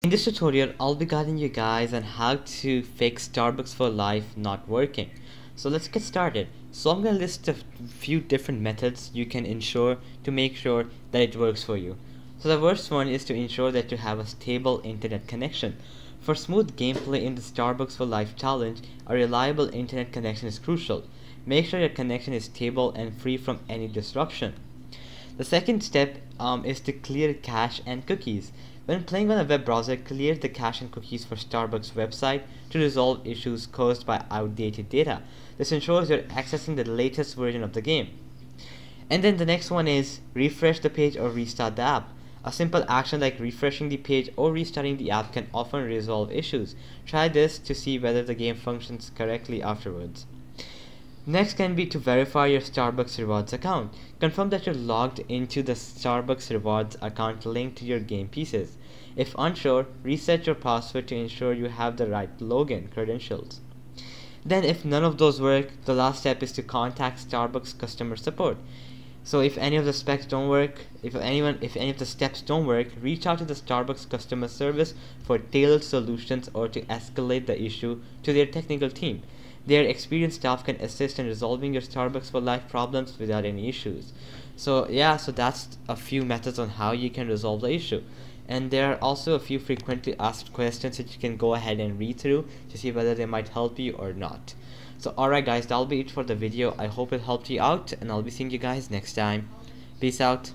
In this tutorial, I'll be guiding you guys on how to fix Starbucks for Life not working. So let's get started. So I'm going to list a few different methods you can ensure to make sure that it works for you. So the first one is to ensure that you have a stable internet connection. For smooth gameplay in the Starbucks for Life challenge, a reliable internet connection is crucial. Make sure your connection is stable and free from any disruption. The second step is to clear cache and cookies. When playing on a web browser, clear the cache and cookies for Starbucks website to resolve issues caused by outdated data. This ensures you're accessing the latest version of the game. And then the next one is refresh the page or restart the app. A simple action like refreshing the page or restarting the app can often resolve issues. Try this to see whether the game functions correctly afterwards. Next can be to verify your Starbucks Rewards account. Confirm that you're logged into the Starbucks Rewards account linked to your game pieces. If unsure, reset your password to ensure you have the right login credentials. Then if none of those work, the last step is to contact Starbucks customer support. So if any of the specs don't work, if any of the steps don't work, reach out to the Starbucks customer service for tailored solutions or to escalate the issue to their technical team. Their experienced staff can assist in resolving your Starbucks for Life problems without any issues. So that's a few methods on how you can resolve the issue. And there are also a few frequently asked questions that you can go ahead and read through to see whether they might help you or not. So alright guys, that'll be it for the video. I hope it helped you out, and I'll be seeing you guys next time. Peace out.